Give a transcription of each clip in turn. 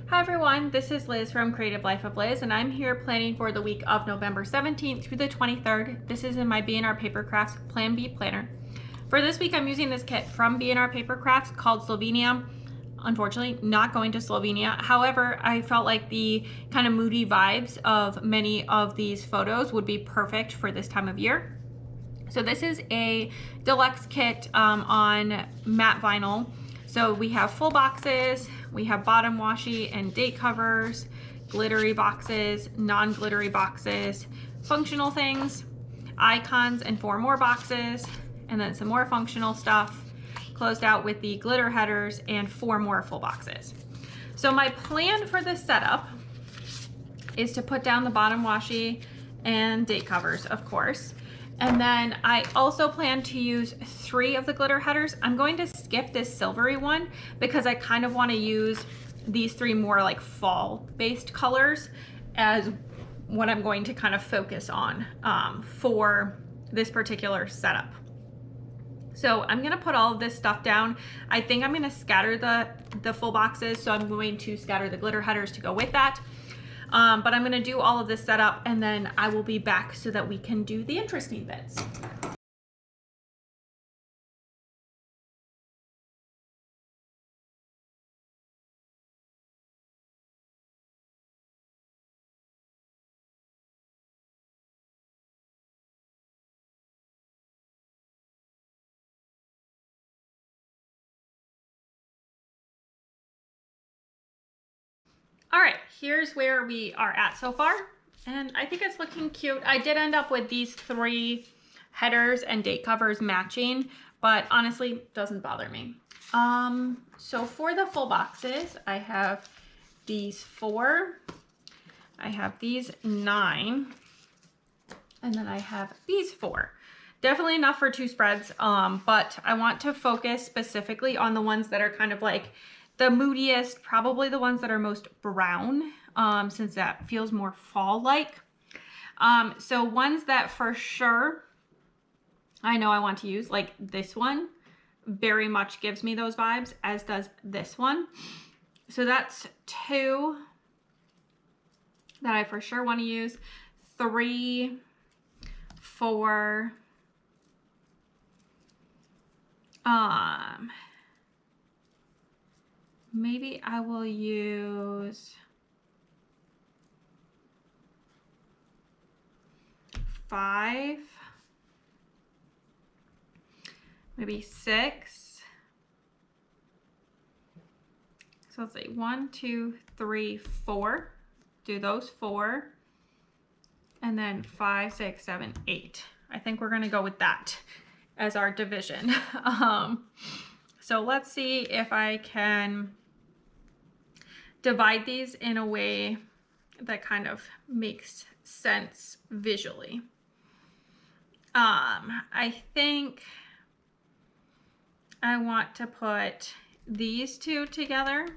Hi everyone, this is Liz from Creative Life of Liz, and I'm here planning for the week of November 17th through the 23rd. This is in my B&R Paper Crafts Plan B planner. For this week, I'm using this kit from B&R Paper Crafts called Slovenia. Unfortunately, not going to Slovenia. However, I felt like the kind of moody vibes of many of these photos would be perfect for this time of year. So this is a deluxe kit on matte vinyl. So we have full boxes, we have bottom washi and date covers, glittery boxes, non-glittery boxes, functional things, icons and 4 more boxes, and then some more functional stuff, closed out with the glitter headers and 4 more full boxes. So my plan for this setup is to put down the bottom washi and date covers, of course. And then I also plan to use 3 of the glitter headers. I'm going to skip this silvery one because I kind of want to use these 3 more like fall based colors as what I'm going to kind of focus on for this particular setup. So I'm gonna put all of this stuff down. I think I'm gonna scatter the full boxes, so I'm going to scatter the glitter headers to go with that. But I'm gonna do all of this setup and then I will be back so that we can do the interesting bits. All right, here's where we are at so far. And I think it's looking cute. I did end up with these 3 headers and date covers matching, but honestly, doesn't bother me. So for the full boxes, I have these 4, I have these 9, and then I have these 4. Definitely enough for 2 spreads, but I want to focus specifically on the ones that are kind of like the moodiest, probably the ones that are most brown, since that feels more fall-like. So ones that for sure I know I want to use, like this one, very much gives me those vibes, as does this one. So that's 2 that I for sure want to use. 3, 4, maybe I will use 5, maybe 6. So let's see, 1, 2, 3, 4. Do those 4. And then 5, 6, 7, 8. I think we're gonna go with that as our division. So let's see if I can divide these in a way that kind of makes sense visually. I think I want to put these 2 together.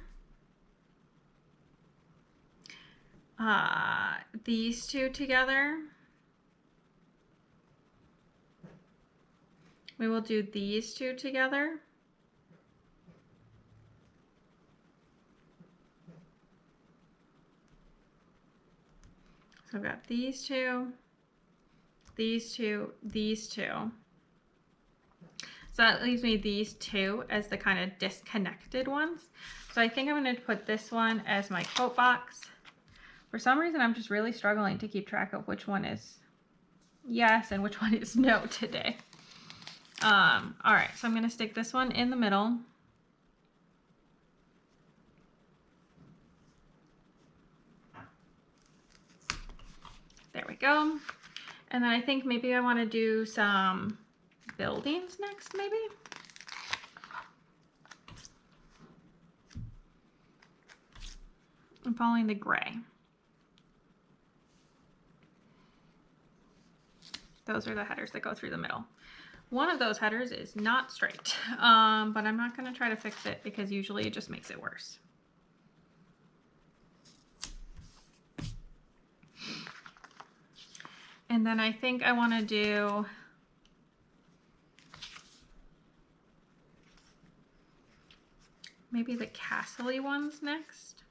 These 2 together. We will do these 2 together. So I've got these 2, these 2, these 2. So that leaves me these 2 as the kind of disconnected ones. So I think I'm going to put this one as my quote box. For some reason, I'm just really struggling to keep track of which one is yes and which one is no today. All right, so I'm going to stick this one in the middle. There we go. And then I think maybe I want to do some buildings next, maybe. I'm following the gray. Those are the headers that go through the middle. One of those headers is not straight, but I'm not going to try to fix it because usually it just makes it worse. And then I think I want to do maybe the castle-y ones next.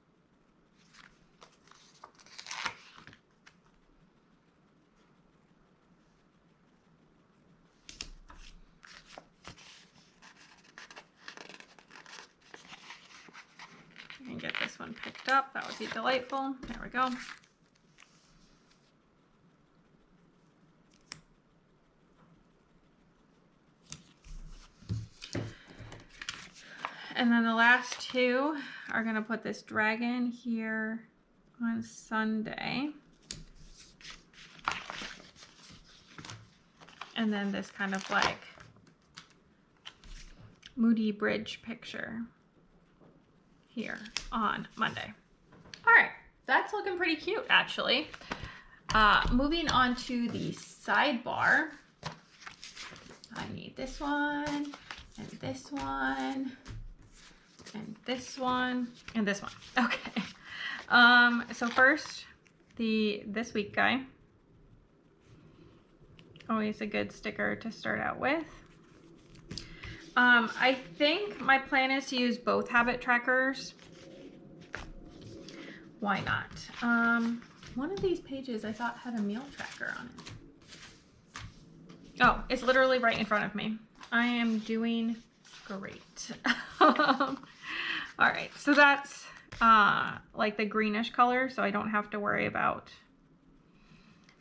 And get this one picked up. That would be delightful. There we go. And then the last two are going to put this dragon here on Sunday. And then this kind of like moody bridge picture here on Monday. All right, that's looking pretty cute actually. Moving on to the sidebar. I need this one and this one and this one and this one. Okay. So first, this week guy. Always a good sticker to start out with. I think my plan is to use both habit trackers. Why not? One of these pages I thought had a meal tracker on it. Oh, it's literally right in front of me. I am doing great. All right, so that's like the greenish color, so I don't have to worry about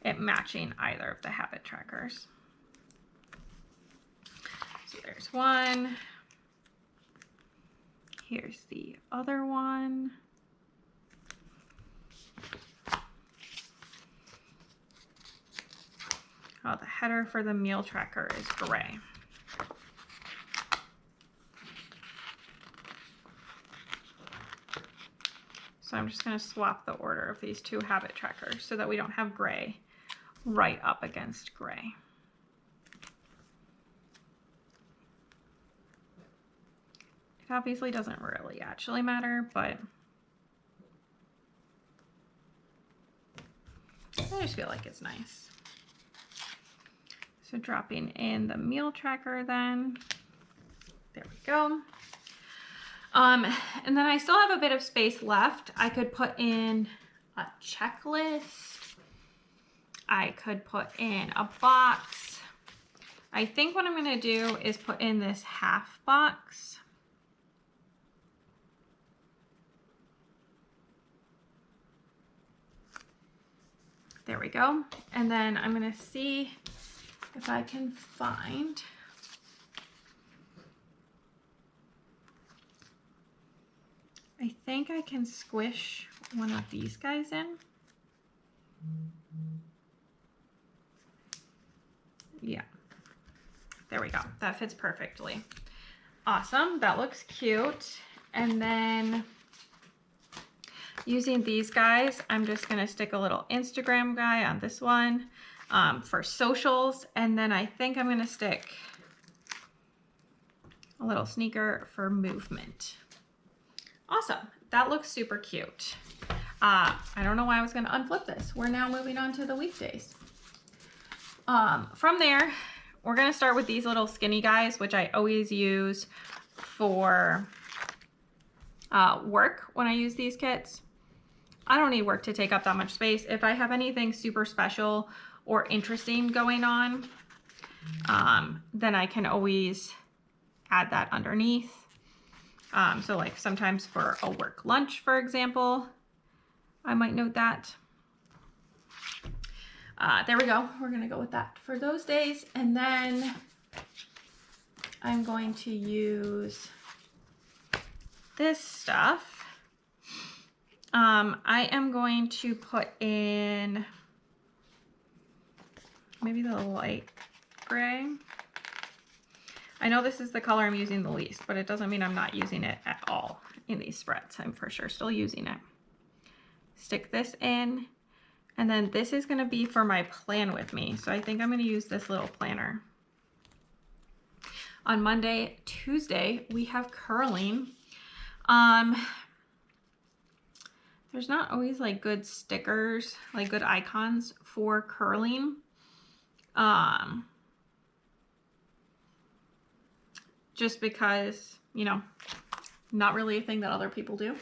it matching either of the habit trackers. So there's one. Here's the other one. Oh, the header for the meal tracker is gray. So I'm just going to swap the order of these two habit trackers so that we don't have gray right up against gray. It obviously doesn't really actually matter, but I just feel like it's nice. So dropping in the meal tracker then. There we go. And then I still have a bit of space left. I could put in a checklist. I could put in a box. I think what I'm going to do is put in this half box. There we go. And then I'm going to see if I can find I think I can squish one of these guys in. Yeah, there we go. That fits perfectly. Awesome, that looks cute. And then using these guys, I'm just gonna stick a little Instagram guy on this one for socials. And then I think I'm gonna stick a little sneaker for movement. Awesome, that looks super cute. I don't know why I was gonna unflip this. We're now moving on to the weekdays. From there, we're gonna start with these little skinny guys, which I always use for work when I use these kits. I don't need work to take up that much space. If I have anything super special or interesting going on, then I can always add that underneath. So like sometimes for a work lunch, for example, I might note that. There we go. We're going to go with that for those days. And then I'm going to use this stuff. I am going to put in maybe the light gray. I know this is the color I'm using the least, but it doesn't mean I'm not using it at all in these spreads. I'm for sure still using it. Stick this in, and then this is going to be for my plan with me. So I think I'm going to use this little planner. On Monday, Tuesday, we have curling. There's not always like good stickers, like good icons for curling. Just because, you know, not really a thing that other people do.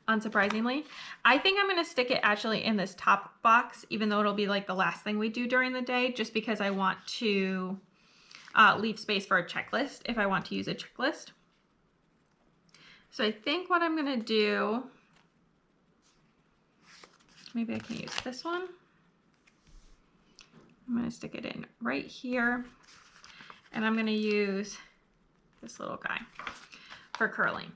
Unsurprisingly. I think I'm going to stick it actually in this top box, even though it'll be like the last thing we do during the day, just because I want to leave space for a checklist if I want to use a checklist. So I think what I'm going to do, maybe I can use this one. I'm going to stick it in right here, and I'm going to use this little guy for curling.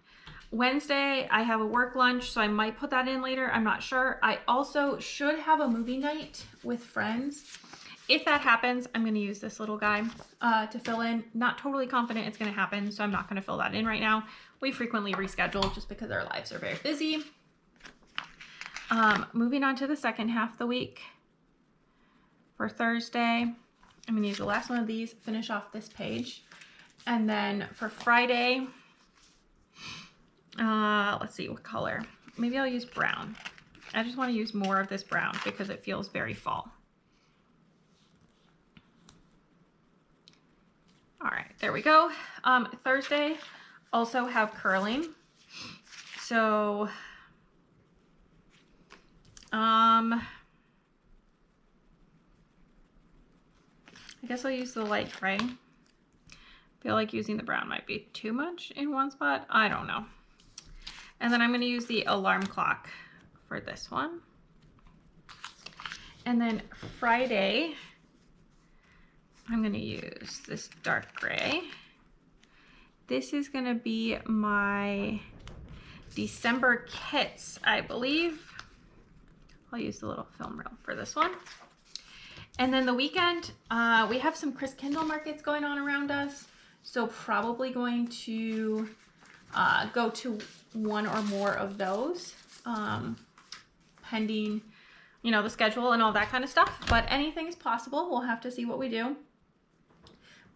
Wednesday, I have a work lunch, so I might put that in later. I'm not sure. I also should have a movie night with friends. If that happens, I'm going to use this little guy to fill in. Not totally confident it's going to happen, so I'm not going to fill that in right now. We frequently reschedule just because our lives are very busy. Moving on to the second half of the week. For Thursday, I'm going to use the last one of these, finish off this page. And then for Friday, let's see what color. Maybe I'll use brown. I just want to use more of this brown because it feels very fall. All right, there we go. Thursday, also have curling. So, I guess I'll use the light gray. Feel like using the brown might be too much in one spot. I don't know. And then I'm going to use the alarm clock for this one. And then Friday, I'm going to use this dark gray. This is going to be my December kits, I believe. I'll use the little film reel for this one. And then the weekend, we have some Christkindl markets going on around us. So probably going to go to one or more of those, pending, you know, the schedule and all that kind of stuff. But anything is possible. We'll have to see what we do.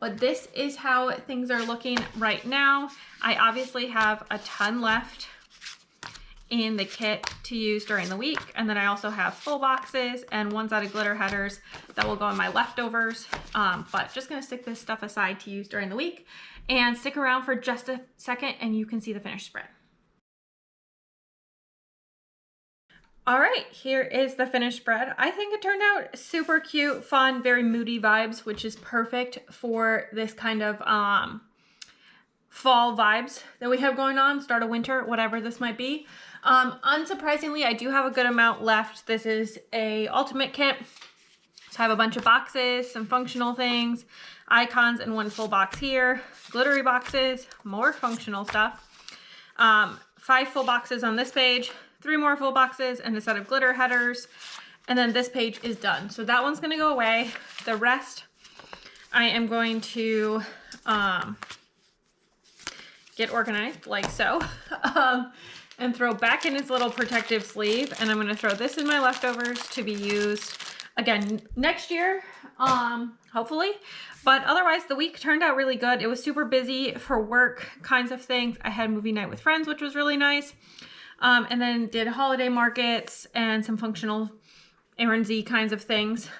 But this is how things are looking right now. I obviously have a ton left in the kit to use during the week, and then I also have full boxes and one-sided glitter headers that will go in my leftovers, but just gonna stick this stuff aside to use during the week. And stick around for just a second and you can see the finished spread. All right, here is the finished spread. I think it turned out super cute, fun, very moody vibes, which is perfect for this kind of fall vibes that we have going on, start of winter, whatever this might be. Unsurprisingly, I do have a good amount left. This is a ultimate kit. So I have a bunch of boxes, some functional things, icons, and one full box here, glittery boxes, more functional stuff. 5 full boxes on this page, 3 more full boxes, and a set of glitter headers. And then this page is done. So that one's gonna go away. The rest, I am going to get organized like so. And throw back in its little protective sleeve. And I'm gonna throw this in my leftovers to be used again next year, hopefully. But otherwise, the week turned out really good. It was super busy for work kinds of things. I had movie night with friends, which was really nice. And then did holiday markets and some functional errandsy kinds of things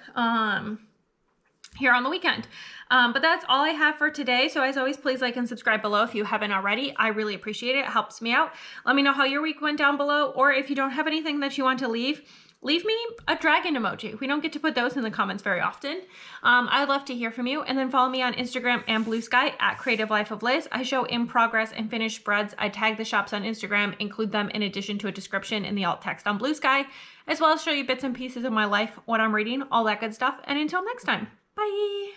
here on the weekend. But that's all I have for today. So as always, please like and subscribe below if you haven't already. I really appreciate it. It helps me out. Let me know how your week went down below, or if you don't have anything that you want to leave me a dragon emoji. We don't get to put those in the comments very often. I'd love to hear from you. And then follow me on Instagram and Blue Sky at Creative Life of Liz. I show in progress and finished spreads. I tag the shops on Instagram, include them in addition to a description in the alt text on Blue Sky, as well as show you bits and pieces of my life, what I'm reading, all that good stuff. And until next time, bye.